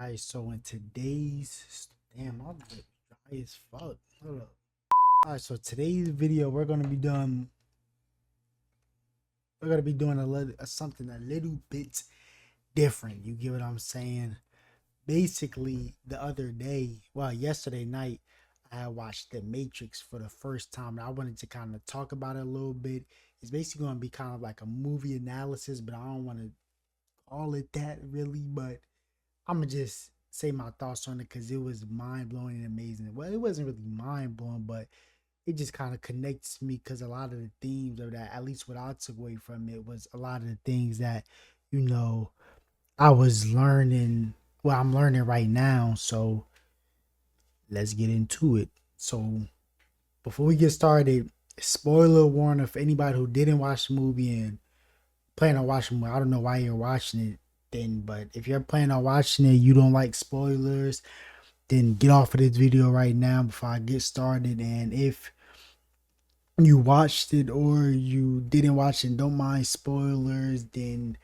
Alright, so in today's damn, I'm like dry as fuck. Hold up. Alright, so today's video we're gonna be doing a little something a little bit different. You get what I'm saying? Basically, the other day, well, yesterday night, I watched The Matrix for the first time, and I wanted to kind of talk about it a little bit. It's basically gonna be kind of like a movie analysis, but I don't want to call it that really, but I'm gonna just say my thoughts on it because it was mind blowing and amazing. Well, it wasn't really mind blowing, but it just kind of connects me because a lot of the themes of that, at least what I took away from it, was a lot of the things that, you know, I was learning. Well, I'm learning right now. So let's get into it. So before we get started, spoiler warning for anybody who didn't watch the movie and plan on watching it. I don't know why you're watching it then, but if you're planning on watching it, you don't like spoilers, then get off of this video right now before I get started. And if you watched it or you didn't watch it and don't mind spoilers, then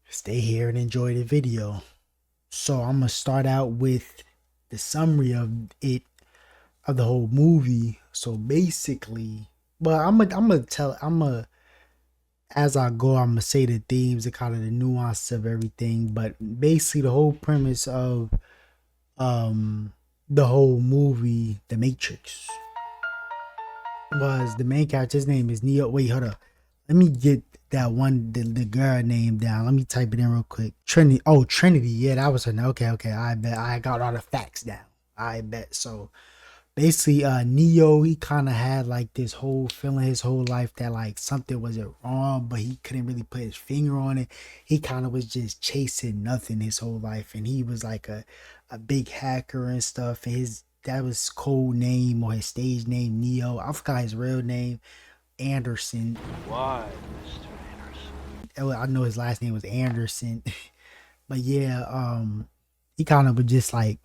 stay here and enjoy the video. So I'm gonna start out with the summary of it, of the whole movie. So basically, well, I'm gonna as I go, I'm gonna say the themes and kind of the nuance of everything. But basically, the whole premise of the whole movie, The Matrix, was the main character. His name is Neo. Wait, hold up. Let me get that one, the girl name down. Let me type it in real quick. Trinity. Oh, Trinity. Yeah, that was her name. Okay. I bet I got all the facts down. I bet. So basically, Neo, he kind of had like this whole feeling his whole life that like something wasn't wrong, but he couldn't really put his finger on it. He kind of was just chasing nothing his whole life, and he was like a big hacker and stuff. And that was his code name or his stage name, Neo. I forgot his real name, Anderson. Why, Mr. Anderson? Oh, I know his last name was Anderson, but yeah, he kind of was just like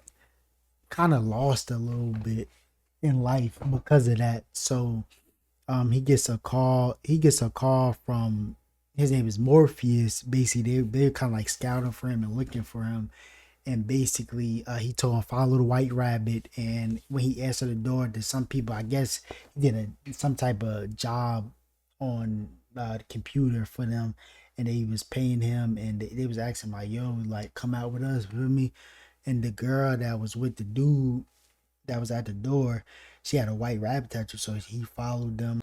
kind of lost a little bit in life because of that. So he gets a call from, his name is Morpheus. Basically they're kind of like scouting for him and looking for him, and basically he told him follow the white rabbit. And when he answered the door, to some people, I guess he did some type of job on the computer for them, and they was paying him, and they was asking like, yo, like come out with us, with me. And the girl that was with the dude that was at the door, she had a white rabbit tattoo, so he followed them.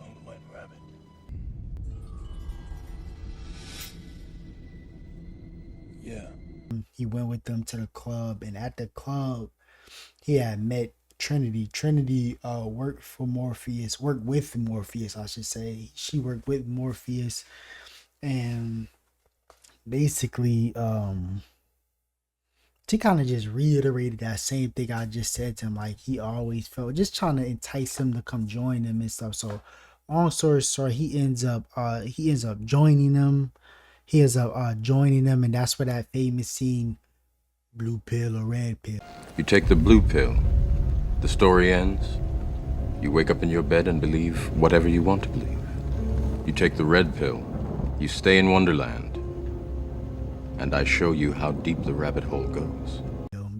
Oh, White Rabbit. Yeah. He went with them to the club, and at the club, he had met Trinity. Trinity worked with Morpheus, I should say. She worked with Morpheus, and basically, she kind of just reiterated that same thing I just said to him. Like he always felt, just trying to entice him to come join them and stuff. So, long story short, he ends up joining them. And that's where that famous scene, blue pill or red pill. You take the blue pill, the story ends. You wake up in your bed and believe whatever you want to believe. You take the red pill, you stay in Wonderland, and I show you how deep the rabbit hole goes.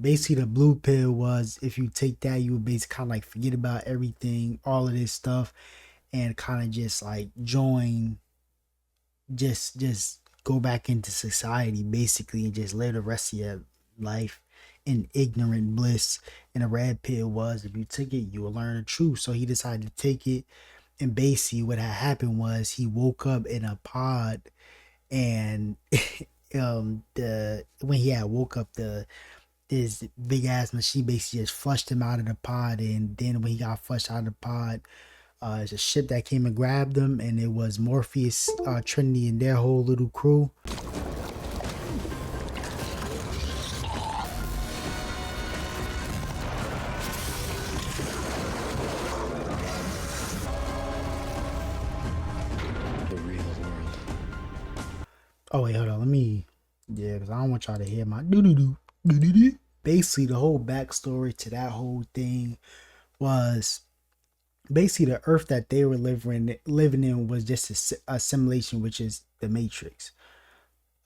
Basically, the blue pill was, if you take that, you would basically kind of like forget about everything, all of this stuff, and kind of just like join, just go back into society basically, and just live the rest of your life in ignorant bliss. And the red pill was, if you took it, you will learn the truth. So he decided to take it, and basically what had happened was he woke up in a pod, and the when he had woke up, this big ass machine basically just flushed him out of the pod. And then when he got flushed out of the pod, it's a ship that came and grabbed them, and it was Morpheus, Trinity, and their whole little crew. The real world. Oh wait, hold on, because I don't want y'all to hear my doo. Basically, the whole backstory to that whole thing was, basically the Earth that they were living in was just a simulation, which is the Matrix.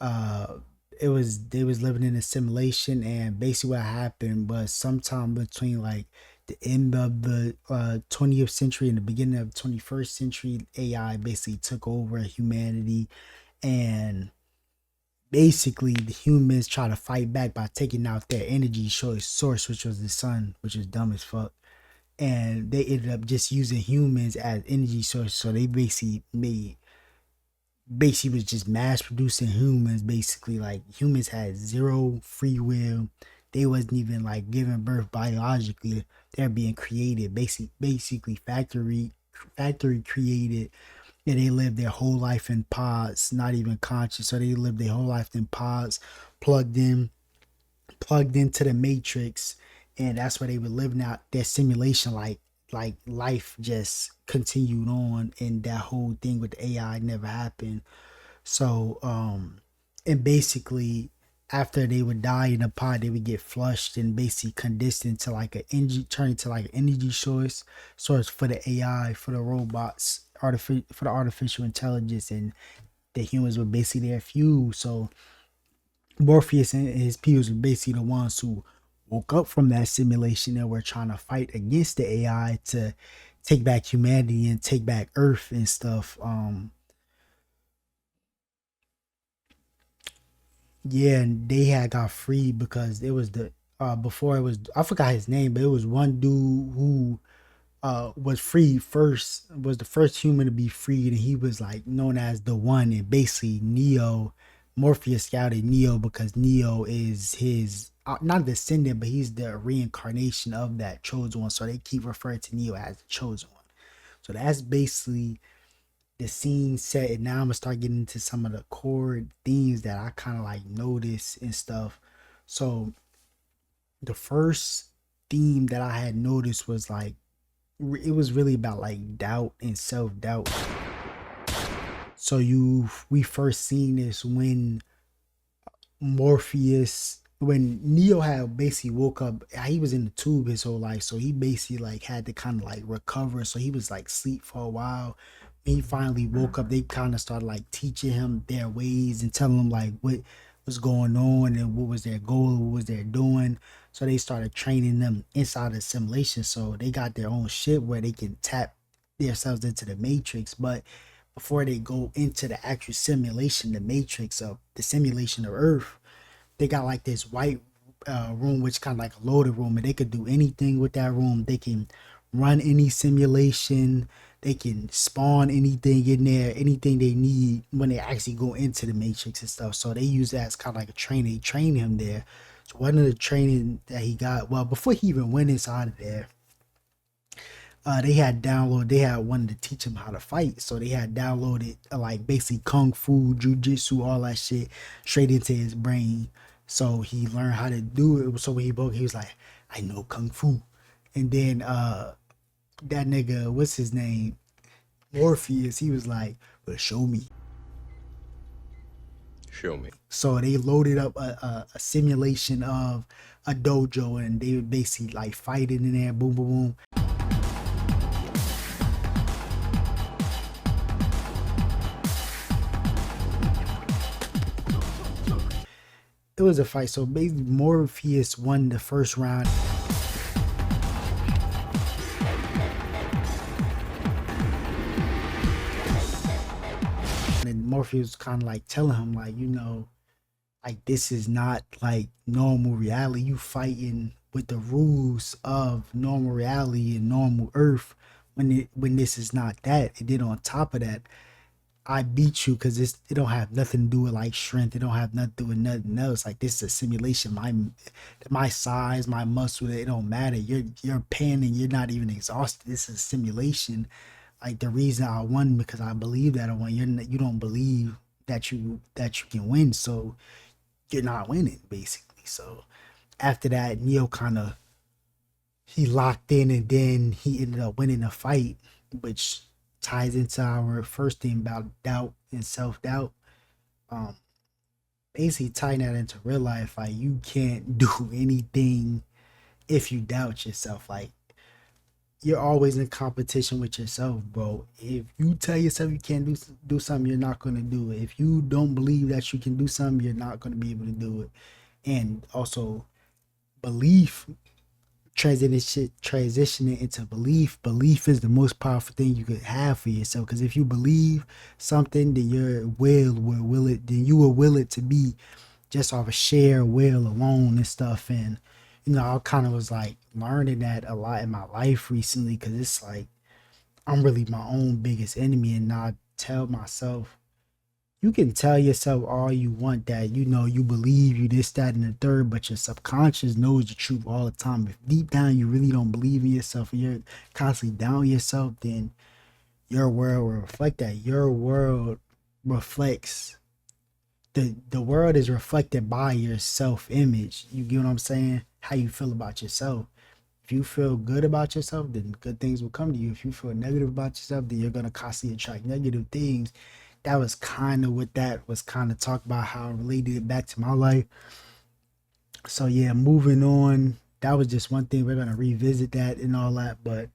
uh it was they was living in a simulation, and basically what happened was sometime between like the end of the 20th century and the beginning of the 21st century, AI basically took over humanity. And basically the humans try to fight back by taking out their energy source, which was the sun, which was dumb as fuck. And they ended up just using humans as energy source, so they basically was just mass producing humans. Basically, like, humans had zero free will. They wasn't even like giving birth biologically. They're being created, basically factory created. And they lived their whole life in pods, not even conscious. So they lived their whole life in pods, plugged in, plugged into the matrix. And that's where they were living out their simulation. Like life just continued on, and that whole thing with the AI never happened. So, and basically, after they would die in a pod, they would get flushed and basically condensed into like an energy, turn into like an energy source for the AI, for the robots, for the artificial intelligence, and the humans were basically their fuel. So Morpheus and his peers were basically the ones who woke up from that simulation and were trying to fight against the AI to take back humanity and take back Earth and stuff. Yeah, and they had got free because it was the before, it was, I forgot his name, but it was one dude who was free first, was the first human to be freed, and he was like known as the one. And basically Neo, Morpheus scouted Neo because Neo is his not a descendant, but he's the reincarnation of that chosen one. So they keep referring to Neo as the chosen one. So that's basically the scene set. And now I'm gonna start getting into some of the core themes that I kind of like notice and stuff. So the first theme that I had noticed was like, it was really about like doubt and self-doubt. So we first seen this when Neo had basically woke up. He was in the tube his whole life, so he basically like had to kind of like recover. So he was like sleep for a while. When he finally woke up, they kind of started like teaching him their ways and telling him like what was going on and what was their goal, what was their doing. So they started training them inside the simulation. So they got their own shit where they can tap themselves into the matrix. But before they go into the actual simulation, the matrix of the simulation of Earth, they got like this white room, which kind of like a loaded room, and they could do anything with that room. They can run any simulation, they can spawn anything in there, anything they need when they actually go into the matrix and stuff. So they use that as kind of like a training. They train him there. So one of the training that he got, well, before he even went inside of there, they had wanted to teach him how to fight. So they had downloaded like basically kung fu, jujitsu, all that shit straight into his brain. So he learned how to do it. So when he broke, he was like, I know kung fu. And then that nigga, what's his name, Morpheus, he was like, well, show me. Show me. So they loaded up a simulation of a dojo, and they were basically like fighting in there, boom boom boom. It was a fight. So basically Morpheus won the first round. And Morpheus kind of like telling him like, like, this is not like normal reality. You fighting with the rules of normal reality and normal Earth when this is not that. And then on top of that, I beat you because it don't have nothing to do with like strength. It don't have nothing to do with nothing else. Like, this is a simulation. My size, my muscle, it don't matter. You're panning. You're not even exhausted. This is a simulation. Like, the reason I won because I believe that I won. You don't believe that you can win, so you're not winning basically. So after that, Neo kind of, he locked in, and then he ended up winning the fight, which ties into our first thing about doubt and self-doubt. Um, Basically tying that into real life, like, you can't do anything if you doubt yourself. Like, you're always in competition with yourself, bro. If you tell yourself you can't do something, you're not gonna do it. If you don't believe that you can do something, you're not gonna be able to do it. And also, belief transitioning into belief. Belief is the most powerful thing you could have for yourself. Because if you believe something, then your will will it. Then you will will it to be just off a shared will alone and stuff. And I kind of was like learning that a lot in my life recently because it's like I'm really my own biggest enemy, and I tell myself, you can tell yourself all you want that you believe you this, that, and the third, but your subconscious knows the truth all the time. If deep down you really don't believe in yourself and you're constantly down yourself, then your world will reflect that. Your world reflects the world is reflected by your self image. You get what I'm saying? How you feel about yourself. If you feel good about yourself, then good things will come to you. If you feel negative about yourself, then you're gonna constantly attract negative things. That was kind of what that was kind of talk about, how I related it back to my life. So yeah, moving on. That was just one thing. We're gonna revisit that and all that. But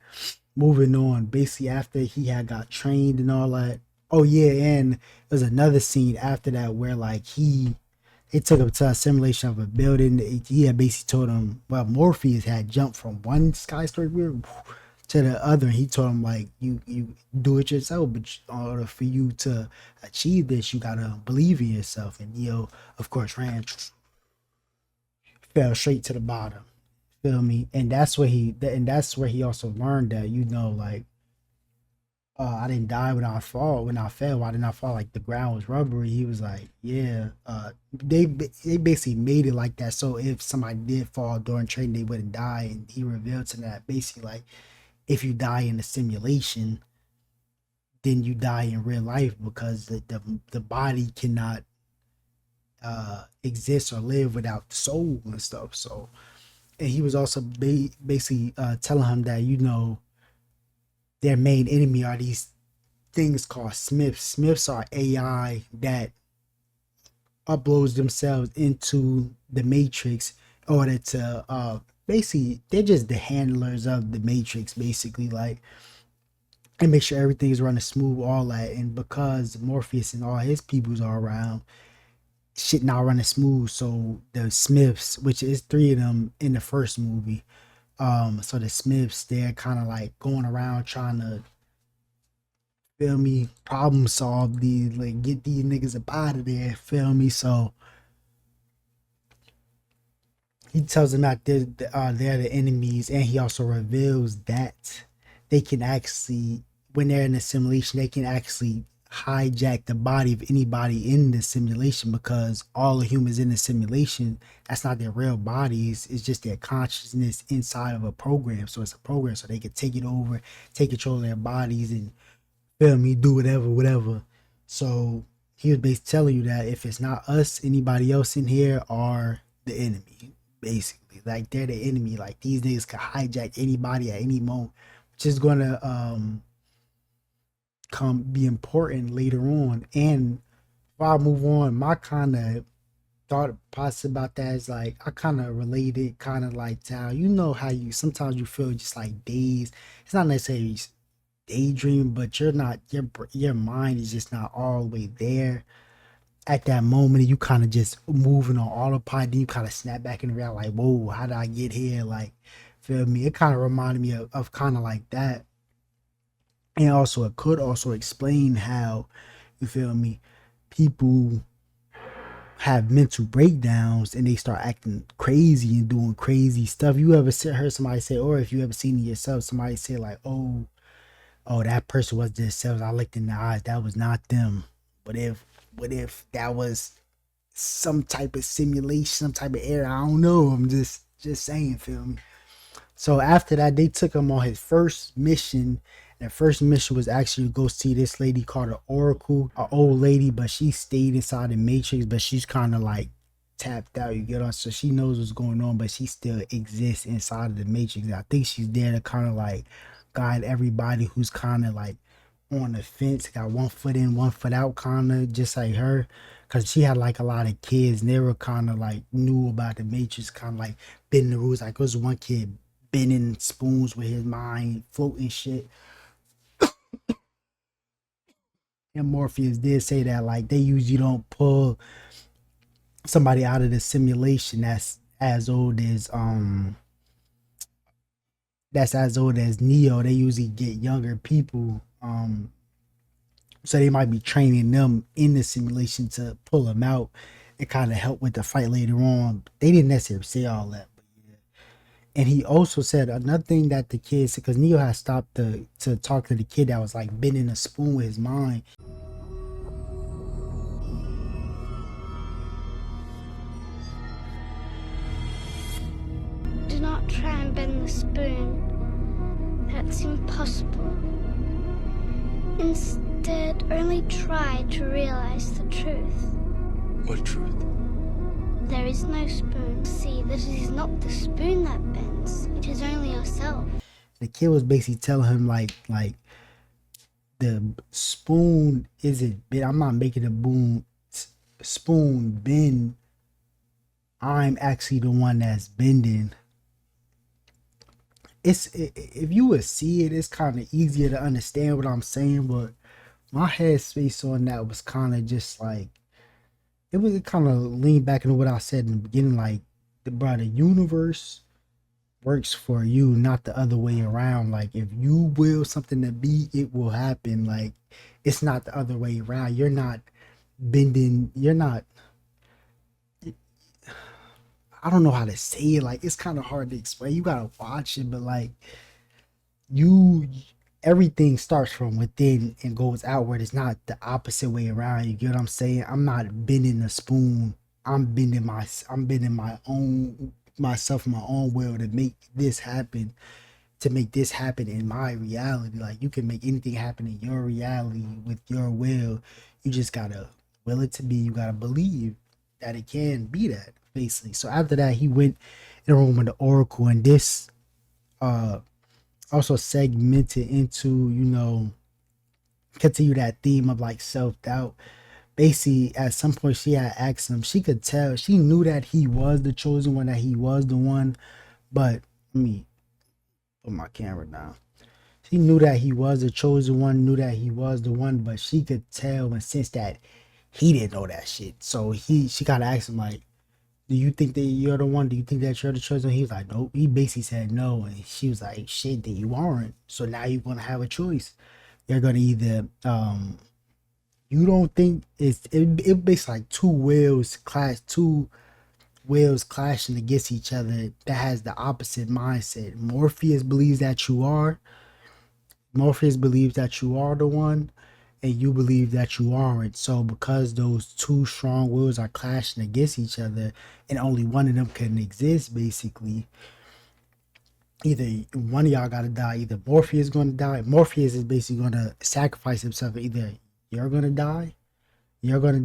moving on, basically after he had got trained and all that. Oh yeah, and there's another scene after that where like they took him to a simulation of a building. He had basically told him, well, Morpheus had jumped from one skyscraper to the other. And he told him like, you do it yourself, but in order for you to achieve this, you gotta believe in yourself. And Neo, of course, fell straight to the bottom. Feel me? And that's where he also learned that like I didn't die when I fall. When I fell, I did not fall. Like the ground was rubbery. He was like, yeah. They basically made it like that. So if somebody did fall during training, they wouldn't die. And he revealed to that basically like if you die in a simulation, then you die in real life because the body cannot exist or live without the soul and stuff. So, and he was also basically telling him that their main enemy are these things called Smiths. Smiths are AI that uploads themselves into the Matrix in order to basically they're just the handlers of the Matrix, basically, like, and make sure everything is running smooth, all that. And because Morpheus and all his peoples are around, shit not running smooth. So the Smiths, which is three of them in the first movie, so the Smiths, they're kind of like going around trying to, feel me, problem solve these, like get these niggas up out of there, feel me. So he tells them that they're the enemies, and he also reveals that they can actually, when they're in a simulation, they can actually hijack the body of anybody in the simulation, because all the humans in the simulation, that's not their real bodies. It's just their consciousness inside of a program. So it's a program, so they can take it over, take control of their bodies, and feel me, do whatever. So he was basically telling you that if it's not us, anybody else in here are the enemy, basically. Like they're the enemy. Like these niggas can hijack anybody at any moment, which is gonna come be important later on. And before I move on, my kind of thought process about that is like I kind of related, kind of like how how you sometimes you feel just like dazed. It's not necessarily daydreaming, but you're not your mind is just not all the way there at that moment, and you kind of just moving on autopilot. Then you kind of snap back in the reality, like, whoa, how did I get here? Like, feel me? It kind of reminded me of kind of like that. And also it could also explain how, you feel me, people have mental breakdowns and they start acting crazy and doing crazy stuff. You ever heard somebody say, or if you ever seen it yourself, somebody say like, oh, that person was themselves. I looked in the eyes, that was not them. What if that was some type of simulation, some type of error? I don't know. I'm just saying, feel me? So after that, they took him on his first mission. And the first mission was actually to go see this lady called an Oracle, an old lady, but she stayed inside the Matrix, but she's kind of like tapped out, you get on. So she knows what's going on, but she still exists inside of the Matrix. I think she's there to kind of like guide everybody who's kind of like on the fence, got one foot in, one foot out, kind of just like her. Cause she had like a lot of kids, and they were kind of like knew about the Matrix, kind of like bending the rules. Like, there was one kid bending spoons with his mind, floating shit. And Morpheus did say that like they usually don't pull somebody out of the simulation that's as old as Neo. They usually get younger people. So they might be training them in the simulation to pull them out and kind of help with the fight later on. They didn't necessarily say all that, but yeah. And he also said another thing that the kid said, because Neo had stopped to talk to the kid that was like bending a spoon with his mind. Do not try and bend the spoon. That's impossible. Instead, only try to realize the truth. What truth? There is no spoon. See that it is not the spoon that bends. It is only yourself. The kid was basically telling him like the spoon isn't bend. I'm not making the spoon bend. I'm actually the one that's bending. If you would see it, it's kind of easier to understand what I'm saying. But my headspace on that was kind of just like it was kind of lean back into what I said in the beginning. Like the universe works for you, not the other way around. Like if you will something to be, it will happen. Like it's not the other way around. You're not bending. You're not. I don't know how to say it. Like it's kind of hard to explain. You gotta watch it, but like you everything starts from within and goes outward. It's not the opposite way around. You get what I'm saying? I'm not bending the spoon. I'm bending my own myself, my own will to make this happen, to make this happen in my reality. Like you can make anything happen in your reality with your will. You just gotta will it to be. You gotta believe that it can be that, basically. So after that, he went in the room with the oracle, and this uh also segmented into, continue that theme of like self-doubt. Basically, at some point she had asked him, she could tell, she knew that he was the chosen one, that he was the one. But let me put my camera down. She knew that he was the chosen one, knew that he was the one, but she could tell and sense that he didn't know that shit. So she kind of asked him like, do you think that you're the one? Do you think that you're the chosen? He was like, nope. He basically said no. And she was like, shit, then you aren't. So now you're going to have a choice. You're going to either, you don't think it basically like two wills clashing against each other that has the opposite mindset. Morpheus believes that you are the one, and you believe that you aren't. So because those two strong wills are clashing against each other and only one of them can exist, basically, either one of y'all gotta die. Either Morpheus is gonna die. Morpheus is basically gonna sacrifice himself. Either you're gonna die, you're gonna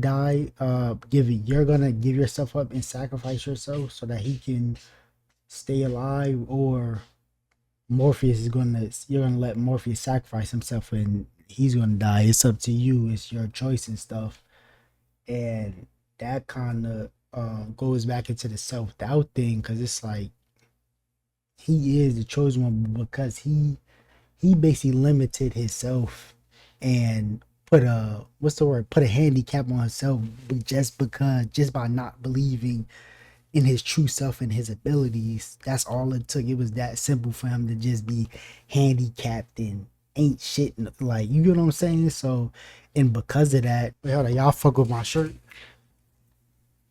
give yourself up and sacrifice yourself so that he can stay alive, or you're gonna let Morpheus sacrifice himself and he's gonna die. It's up to you. It's your choice and stuff. And that kind of goes back into the self doubt thing, because it's like he is the chosen one because he basically limited himself and put a handicap on himself just by not believing in his true self and his abilities. That's all it took. It was that simple for him to just be handicapped and ain't shit. Like, you get what I'm saying? So, and because of that, wait, hold on, y'all fuck with my shirt.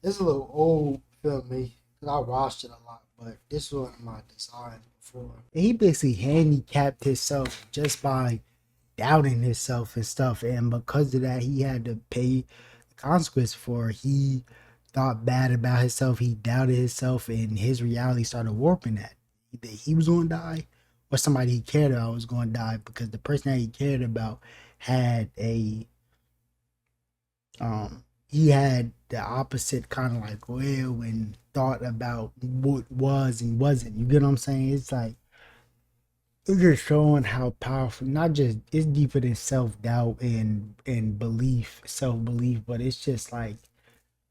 It's a little old, feel me? Cause I washed it a lot, but this was my design before. And he basically handicapped himself just by doubting himself and stuff. And because of that, he had to pay the consequence for it. He thought bad about himself. He doubted himself, and his reality started warping that. Either he was going to die or somebody he cared about was going to die, because the person that he cared about had he had the opposite kind of like will and thought about what was and wasn't. You get what I'm saying? It's like, it's just showing how powerful, not just, it's deeper than self-doubt and self-belief, but it's just like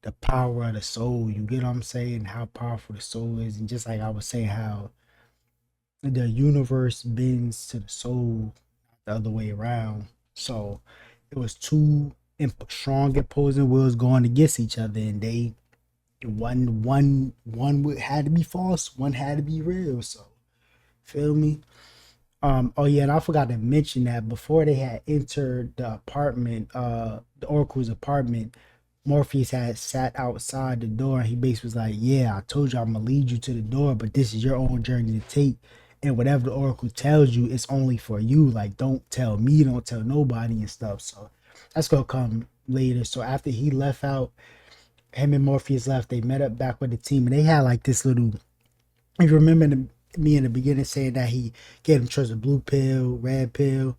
the power of the soul. You get what I'm saying? How powerful the soul is. And just like I was saying, how the universe bends to the soul, the other way around. So it was two strong opposing wills going against each other, and they had to be false, one had to be real. So feel me? Oh yeah, and I forgot to mention that before they had entered the apartment, the Oracle's apartment, Morpheus had sat outside the door and he basically was like, yeah, I told you I'm gonna lead you to the door, but this is your own journey to take. And whatever the Oracle tells you, it's only for you. Like, don't tell me, don't tell nobody and stuff. So that's gonna come later. So after he left out, him and Morpheus left, they met up back with the team and they had like this little, if you remember me in the beginning saying that he gave him choice of blue pill, red pill.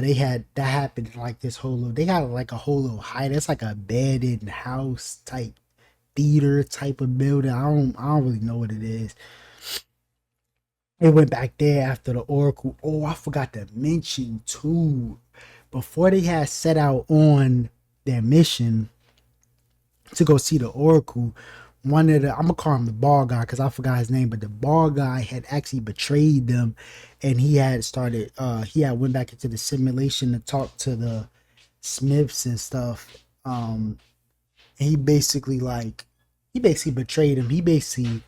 They had that happened in like this whole little. They got like a whole little height. It's like a bed in house type theater type of building. I don't really know what it is. They went back there after the Oracle. Oh, I forgot to mention too. Before they had set out on their mission to go see the Oracle, one of the, I'm gonna call him the ball guy because I forgot his name, but the ball guy had actually betrayed them, and he had started. He had went back into the simulation to talk to the Smiths and stuff. And he basically betrayed him. He basically,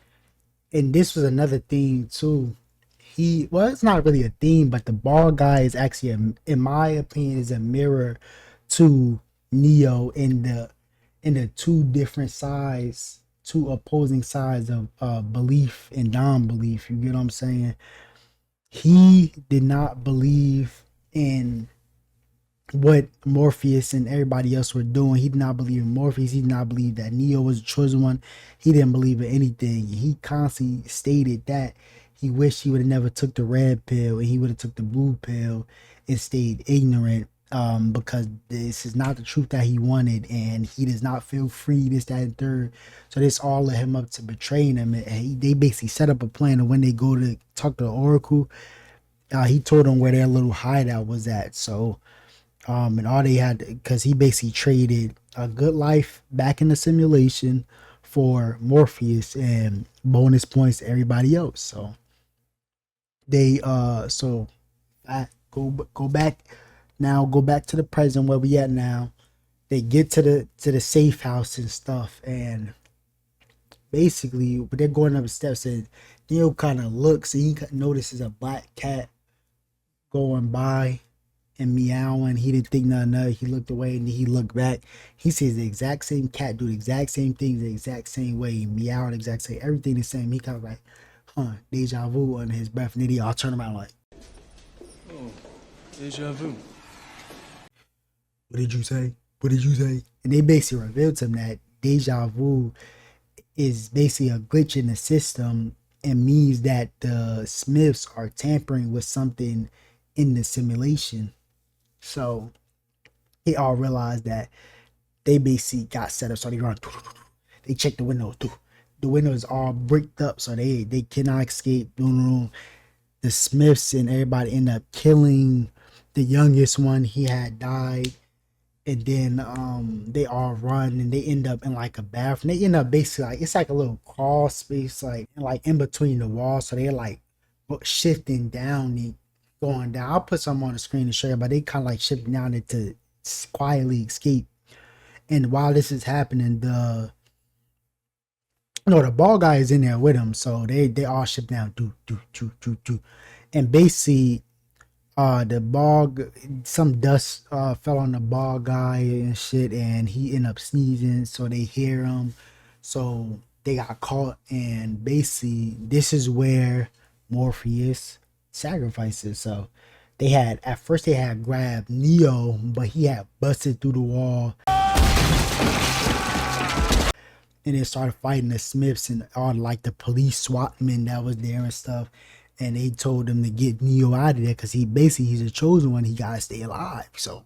and this was another theme too. Well, it's not really a theme, but the ball guy is actually, in my opinion, is a mirror to Neo in the two different sides, two opposing sides of belief and non-belief. You get what I'm saying? He did not believe in what Morpheus and everybody else were doing. He did not believe in Morpheus. He did not believe that Neo was the chosen one. He didn't believe in anything. He constantly stated that he wished he would have never took the red pill and he would have took the blue pill and stayed ignorant, because this is not the truth that he wanted and he does not feel free, this, that, and third. So this all led him up to betraying him. And they basically set up a plan of when they go to talk to the Oracle, he told them where their little hideout was at. So and all they had, because he basically traded a good life back in the simulation for Morpheus and bonus points to everybody else. So they so I go back now, go back to the present where we at now. They get to the safe house and stuff, and basically, but they're going up the steps, and Neil kind of looks and he notices a black cat going by and meowing. He didn't think nothing of it. He looked away and he looked back. He sees the exact same cat do the exact same things the exact same way, meow the exact same, everything the same. He kind of like, deja vu under his breath. And then he all turn around like, Oh, deja vu. what did you say? What did you say? And they basically revealed to him that deja vu is basically a glitch in the system and means that the Smiths are tampering with something in the simulation. So they all realized that they basically got set up. So they run. They check the windows. The windows all bricked up, so they cannot escape. The Smiths and everybody end up killing the youngest one. He had died, and then they all run and they end up in like a bathroom. They end up basically like, it's like a little crawl space, like in between the walls. So they're like shifting down and going down. I'll put some on the screen to show you, but they kind of like shifting down it to quietly escape. And while this is happening, the ball guy is in there with him, so they all shift down, do, and basically, some dust fell on the ball guy and shit, and he ended up sneezing, so they hear him, so they got caught, and basically, this is where Morpheus sacrifices. So at first they had grabbed Neo, but he had busted through the wall and then started fighting the Smiths and all like the police SWAT men that was there and stuff. And they told him to get Neo out of there because he's a chosen one. He gotta stay alive. So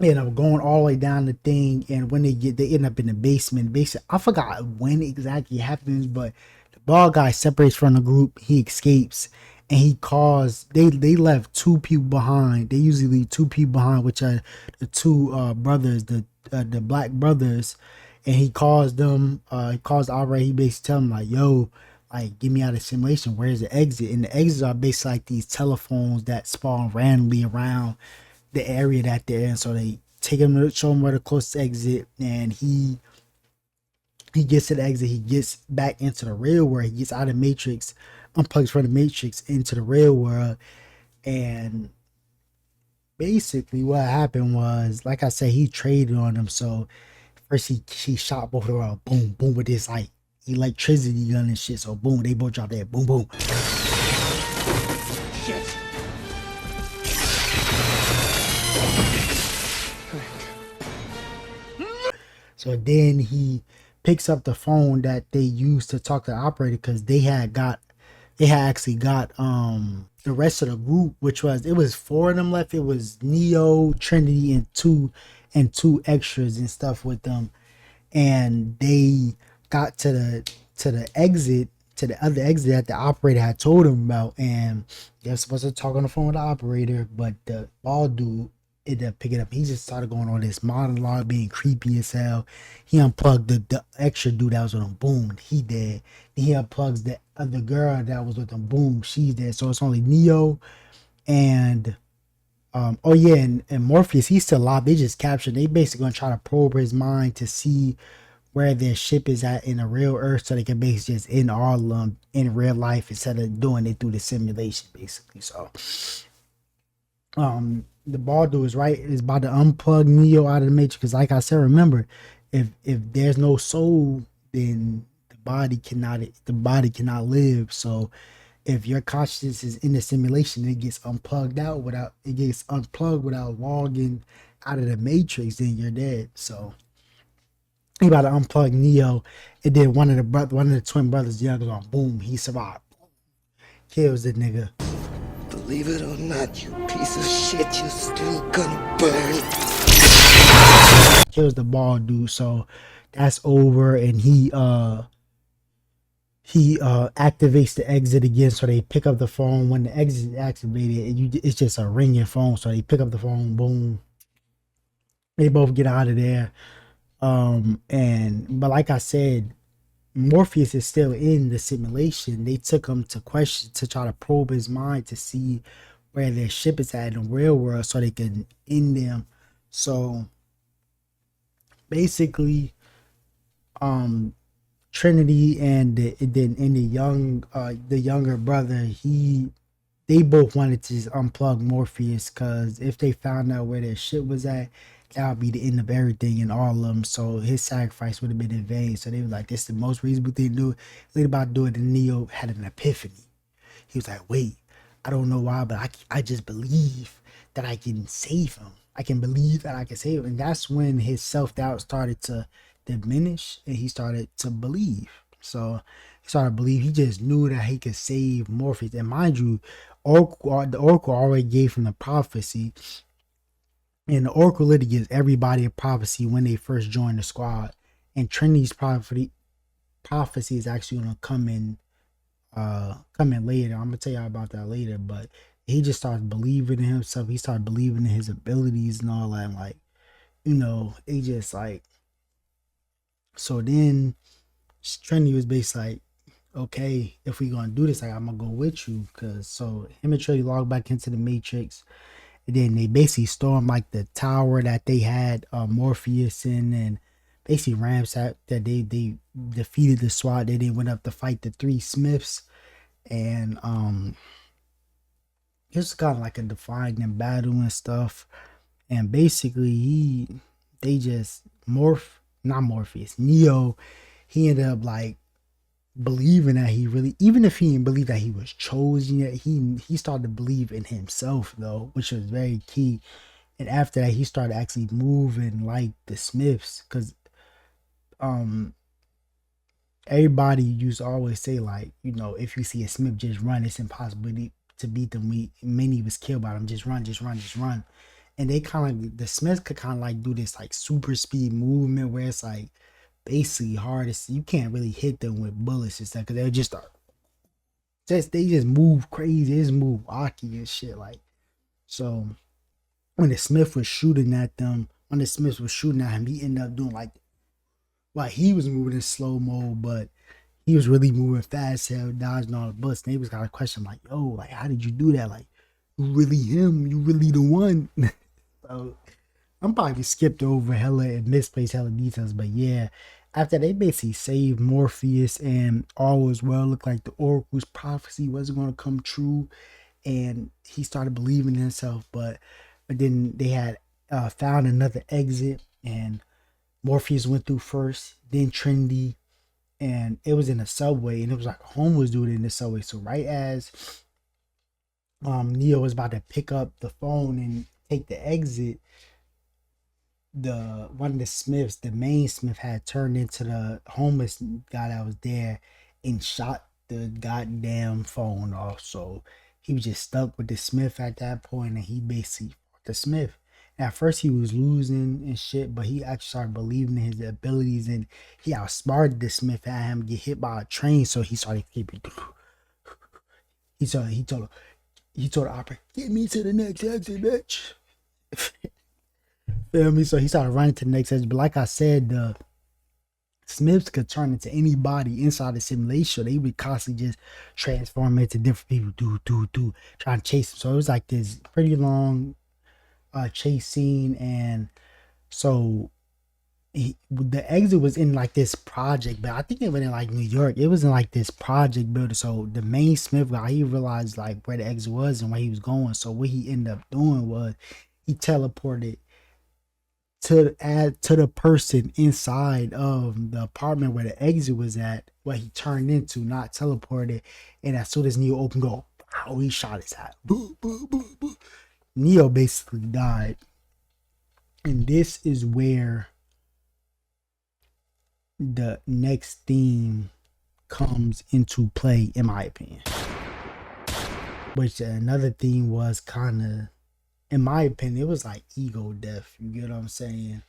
they end up going all the way down the thing, and when they end up in the basement. Basically, I forgot when exactly it happens, but the ball guy separates from the group. He escapes, and they left two people behind. They usually leave two people behind, which are the two brothers, the black brothers. And he calls them. He calls Albright. He basically tell them like, "Yo, like get me out of the simulation. Where's the exit? And the exits are basically like these telephones that spawn randomly around the area that they're in. So they take him to show him where the closest exit, and he gets to the exit. He gets back into the real world. He gets out of the Matrix, unplugs from the Matrix into the real world, and basically what happened was, like I said, he traded on them. So first he shot both of them, boom, boom, with this like electricity gun and shit. So boom, they both dropped that, boom, boom. Shit. So then he picks up the phone that they used to talk to the operator, because they had actually got the rest of the group, which was, it was 4 of them left. It was Neo, Trinity, and two extras and stuff with them. And they got to the exit, to the other exit that the operator had told them about, and they're supposed to talk on the phone with the operator, but the bald dude ended up picking up. He just started going on this monologue, being creepy as hell. He unplugged the extra dude that was with him, boom, he dead. Then he unplugs the other girl that was with him, boom, she's dead. So it's only Neo and oh yeah, and Morpheus, he's still alive. They just captured. They basically gonna try to probe his mind to see where their ship is at in the real Earth, so they can basically just end all of them in real life instead of doing it through the simulation, basically. So, the ball dude is about to unplug Neo out of the Matrix, because, like I said, remember, if there's no soul, then the body cannot live. So, if your consciousness is in the simulation, it gets unplugged without logging out of the Matrix, then you're dead. So he about to unplug Neo, and then one of the twin brothers, the younger one, boom, he survived. Kills the nigga. Believe it or not, you piece of shit, you're still gonna burn. Kills the bald dude. So that's over, and he activates the exit again. So they pick up the phone. When the exit is activated, it's just a ringing phone. So they pick up the phone, boom. They both get out of there. But like I said, Morpheus is still in the simulation. They took him to try to probe his mind to see where their ship is at in the real world, so they can end them. So basically, Trinity and the younger brother, they both wanted to just unplug Morpheus, because if they found out where their shit was at, that would be the end of everything and all of them. So his sacrifice would have been in vain. So they were like, this is the most reasonable thing to do. They about to do it, and Neo had an epiphany. He was like, wait, I don't know why, but I just believe that I can save him. I can believe that I can save him. And that's when his self-doubt started to diminish, and he started to believe. So he started to believe. He just knew that he could save Morpheus. And mind you, the Oracle already gave him the prophecy. And the Oracle literally gives everybody a prophecy when they first join the squad. And Trinity's prophecy is actually gonna come in later. I'm gonna tell y'all about that later. But he just started believing in himself. He started believing in his abilities and all that. And like, he just like. So then Trinity was basically like, okay, if we gonna do this, like, I'm gonna go with you. Cause so him and Trinity logged back into the Matrix. And then they basically stormed like the tower that they had Morpheus in, and basically ransacked that. They defeated the SWAT. They then went up to fight the 3 Smiths, and it was kind of like a defining battle and stuff. And basically Neo, he ended up like believing that he really, even if he didn't believe that he was chosen yet, he started to believe in himself though, which was very key. And after that, he started actually moving like the Smiths, because everybody used to always say, like, if you see a Smith just run, it's impossible to beat them. Many was killed by them. Just run, just run, just run. And they kind of like, the Smiths could kind of like do this like super speed movement where it's like basically hardest. You can't really hit them with bullets and stuff, because they're they just move crazy. They just move wacky and shit. Like, so when the Smith was shooting at him, he ended up doing like he was moving in slow mo, but he was really moving fast, hell, dodging all the bullets. Neighbors got a question like, "Yo, like, how did you do that? Like, you really him? You really the one?" So I'm probably skipped over hella and misplaced hella details, but yeah. After they basically saved Morpheus and all was well, looked like the Oracle's prophecy wasn't going to come true, and he started believing in himself. But then they had found another exit, and Morpheus went through first, then Trinity, and it was in a subway, and it was like a homeless dude in the subway. So right as Neo was about to pick up the phone and take the exit, the one of the Smiths, the main Smith, had turned into the homeless guy that was there and shot the goddamn phone off. So he was just stuck with the Smith at that point, and he basically fought the Smith. And at first he was losing and shit, but he actually started believing in his abilities, and he outsmarted the Smith, had him get hit by a train. So he started keeping. He told the operator, "Get me to the next exit, bitch." Feel me? So he started running to the next edge. But like I said, the Smiths could turn into anybody inside the simulation. They would constantly just transform into different people, trying to chase him. So it was like this pretty long chase scene. And so the exit was in like this project, but I think it was in like New York. It was in like this project building. So the main Smith guy, he realized like where the exit was and where he was going. So what he ended up doing was he teleported to add to the person inside of the apartment where the exit was at, what he turned into, not teleported. And as soon as Neo opened door, wow, he shot his hat. Boo, boo, boo, boo. Neo basically died. And this is where the next theme comes into play, in my opinion. Which another theme was kind of, in my opinion, it was like ego death. You get what I'm saying?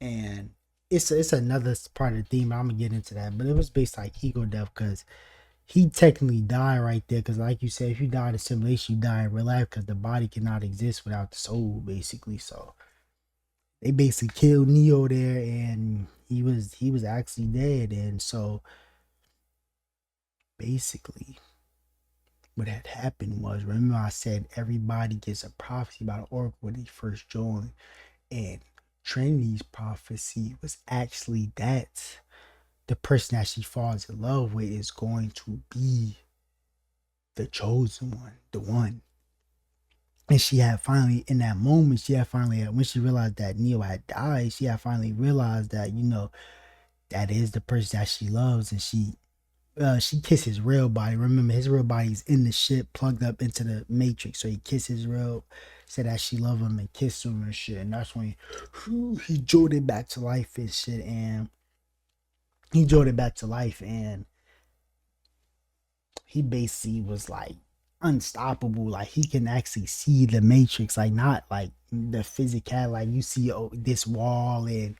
And it's another part of the theme. I'm gonna get into that, but it was based like ego death because he technically died right there. Because like you said, if you die in a simulation, you die in real life because the body cannot exist without the soul, basically. So they basically killed Neo there, and he was actually dead. And so basically, what had happened was, remember I said everybody gets a prophecy about an oracle when they first join, and Trinity's prophecy was actually that the person that she falls in love with is going to be the chosen one, the one. And she had finally, in that moment, when she realized that Neo had died, she had finally realized that, that is the person that she loves. And she kissed his real body. Remember, his real body's in the ship, plugged up into the matrix. So he kissed his real, said that she loved him and kissed him and shit. And that's when he jolted back to life and shit. And he jolted back to life, and he basically was like unstoppable. Like he can actually see the matrix, like not like the physical, like you see this wall and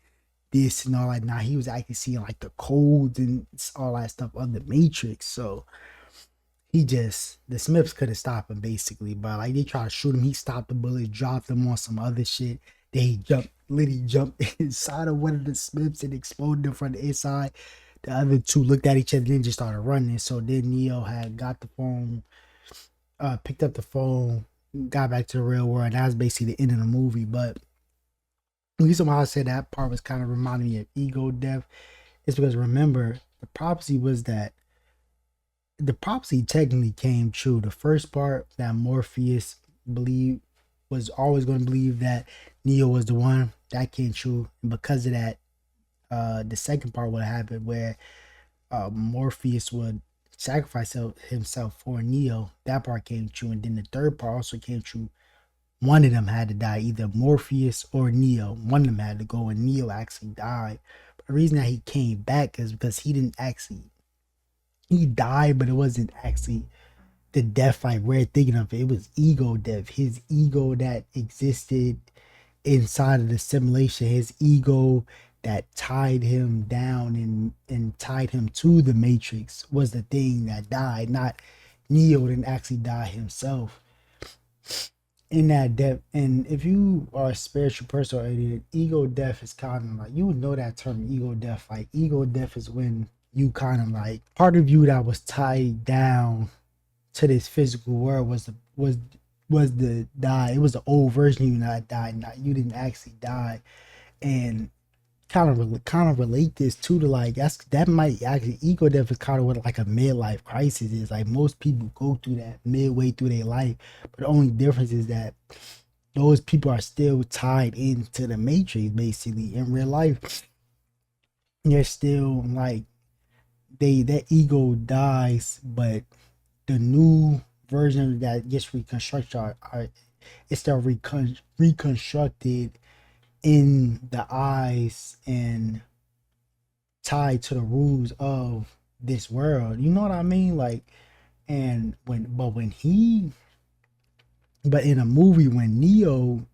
this and all that. Now he was actually seeing like the codes and all that stuff of the matrix. So the Smiths couldn't stop him basically, but like they tried to shoot him, he stopped the bullet, dropped him on some other shit. Then he literally jumped inside of one of the Smiths and exploded him from the inside. The other two looked at each other and then just started running. So then Neo had got the phone, picked up the phone, got back to the real world. And that was basically the end of the movie. But the reason why I said that part was kind of reminding me of ego death is because remember, the prophecy technically came true. The first part that Morpheus believed was always going to believe that Neo was the one, that came true. And because of that, the second part would happen where Morpheus would sacrifice himself for Neo. That part came true. And then the third part also came true. One of them had to die, either Morpheus or Neo. One of them had to go, and Neo actually died. But the reason that he came back is because he died, but it wasn't actually the death like we're thinking of. It was ego death. His ego that existed inside of the simulation, his ego that tied him down and tied him to the matrix was the thing that died. Not Neo didn't actually die himself in that depth. And if you are a spiritual person or ego death is kind of like, you would know that term ego death. Like ego death is when you kind of like part of you that was tied down to this physical world was the die. It was the old version of you that died. Not you didn't actually die, and kind of relate this to the like that might actually ego death is kind of what like a midlife crisis is. Like most people go through that midway through their life, but the only difference is that those people are still tied into the matrix. Basically, in real life, they're still like that ego dies, but the new version that gets reconstructed are it's still reconstructed in the eyes and tied to the rules of this world. You know what I mean? Like, and when he, but in a movie when Neo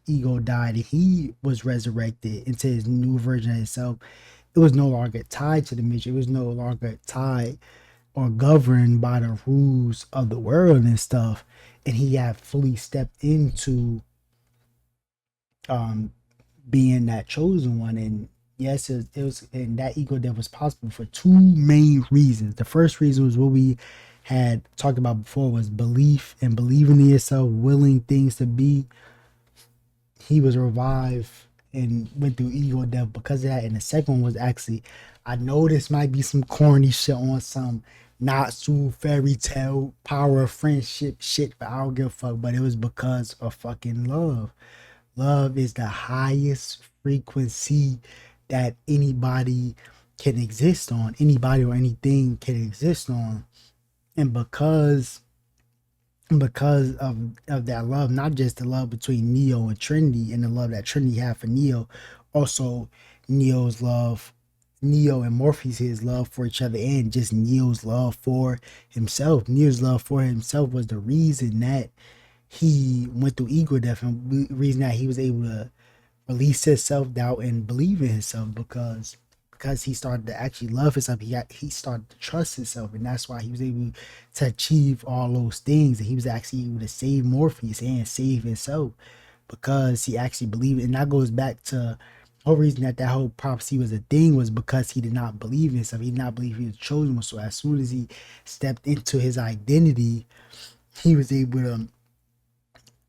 ego died and he was resurrected into his new version of himself, it was no longer tied to the mission. It was no longer tied or governed by the rules of the world and stuff. And he had fully stepped into um being that chosen one. And yes, it was, and that ego death was possible for two main reasons. The first reason was what we had talked about before, was belief and believing in yourself, willing things to be. He was revived and went through ego death because of that. And the second one was actually, I know this might be some corny shit on some not so fairy tale power of friendship shit, but I don't give a fuck. But it was because of fucking love. Love is the highest frequency that anybody can exist on. Anybody or anything can exist on. And because of that love, not just the love between Neo and Trinity and the love that Trinity had for Neo, also Neo's love, Neo and Morpheus' love for each other, and just Neo's love for himself. Neo's love for himself was the reason that he went through ego death, and the reason that he was able to release his self doubt and believe in himself, because he started to actually love himself. He started to trust himself, and that's why he was able to achieve all those things. And he was actually able to save Morpheus and save himself because he actually believed. And that goes back to the whole reason that whole prophecy was a thing, was because he did not believe in himself. He did not believe he was chosen. So as soon as he stepped into his identity, he was able to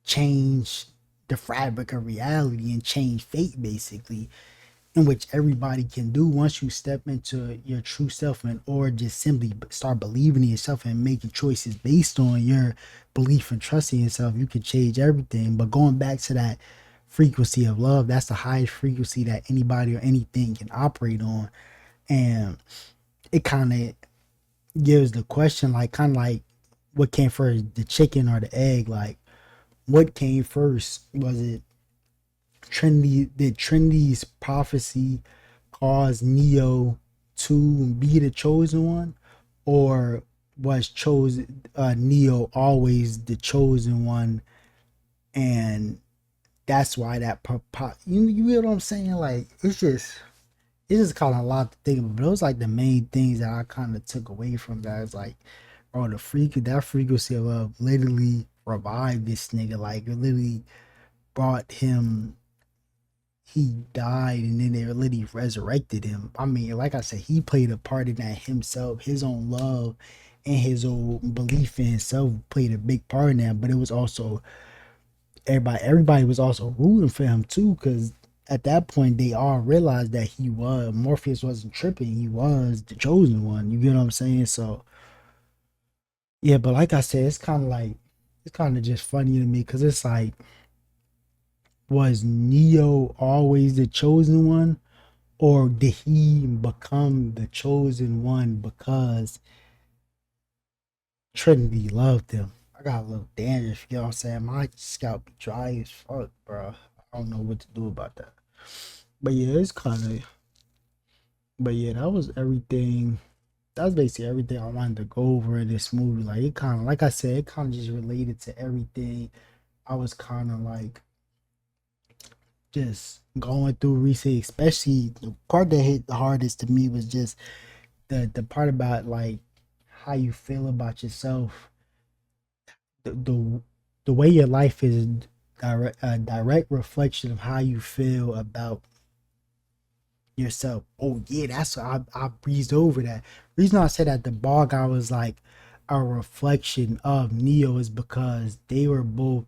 change the fabric of reality and change fate, basically, in which everybody can do once you step into your true self, and or just simply start believing in yourself and making choices based on your belief and trusting yourself. You can change everything. But going back to that frequency of love, that's the highest frequency that anybody or anything can operate on. And it kind of gives the question, like, kind of like, what came first, the chicken or the egg? Like, what came first? Was it Trinity? Did Trinity's prophecy cause Neo to be the chosen one, or was chosen Neo always the chosen one, and that's why you get what I'm saying? Like, it's just kind of a lot to think about. But those like the main things that I kind of took away from that. Is like, bro, that frequency of love literally revived this nigga. Like, it literally brought him. He died and then they literally resurrected him. I mean, like I said, he played a part in that himself. His own love and his own belief in himself played a big part in that. But it was also everybody was also rooting for him too, because at that point they all realized that Morpheus wasn't tripping. He was the chosen one. You get what I'm saying? So yeah, but like I said, it's kind of just funny to me, because it's like, was Neo always the chosen one, or did he become the chosen one because Trinity loved him? I got a little dandruff, you know what I'm saying? My scalp be dry as fuck, bro. I don't know what to do about that. But yeah, that was everything. That was basically everything I wanted to go over in this movie. Like, it kind of, like I said, it kind of just related to everything I was kind of like just going through recently. Especially the part that hit the hardest to me was just the part about like how you feel about yourself, the way your life is a direct reflection of how you feel about yourself. Oh yeah, that's I breezed over that. Reason I said that the ball guy was like a reflection of Neo is because they were both,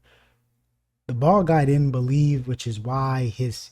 the ball guy didn't believe, which is why his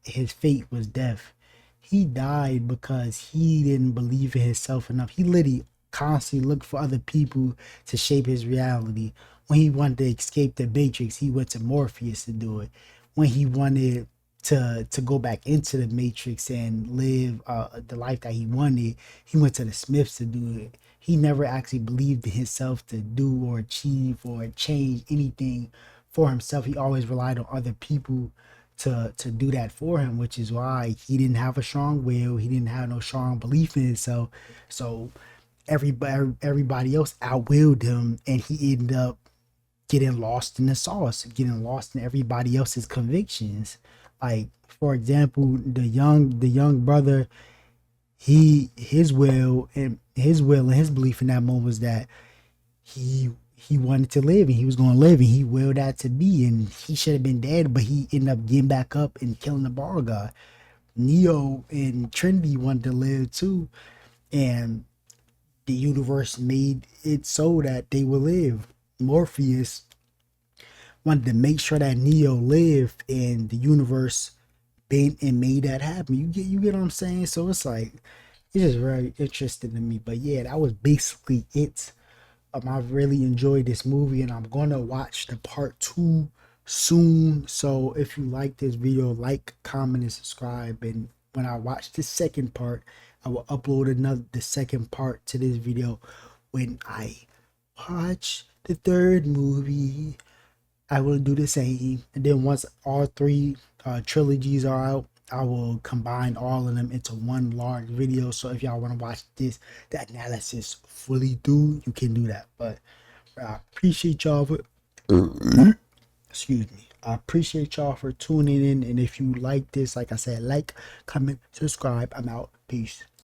fate was death. He died because he didn't believe in himself enough. He literally constantly looked for other people to shape his reality. When he wanted to escape the Matrix, he went to Morpheus to do it. When he wanted to go back into the Matrix and live the life that he wanted, he went to the Smiths to do it. He never actually believed in himself to do or achieve or change anything for himself. He always relied on other people to do that for him, which is why he didn't have a strong will. He didn't have no strong belief in himself. So everybody else outwilled him, and he ended up getting lost in the sauce, getting lost in everybody else's convictions. Like for example, the young brother, his belief in that moment was that he wanted to live and he was going to live and he willed that to be, and he should have been dead, but he ended up getting back up and killing the bar guy. Neo and Trinity wanted to live too, and the universe made it so that they would live. Morpheus wanted to make sure that Neo lived, and the universe bent and made that happen. You get what I'm saying? So it's like it's just very interesting to me. But yeah, that was basically it. I really enjoyed this movie, and I'm gonna watch the part 2 soon. So if you like this video, like, comment, and subscribe. And when I watch the second part, I will upload the second part to this video. When I watch the third movie, I will do the same. And then once all three trilogies are out, I will combine all of them into one large video. So if y'all want to watch the analysis fully through, you can do that. But I appreciate y'all for excuse me. I appreciate y'all for tuning in. And if you like this, like I said, like, comment, subscribe. I'm out. Peace.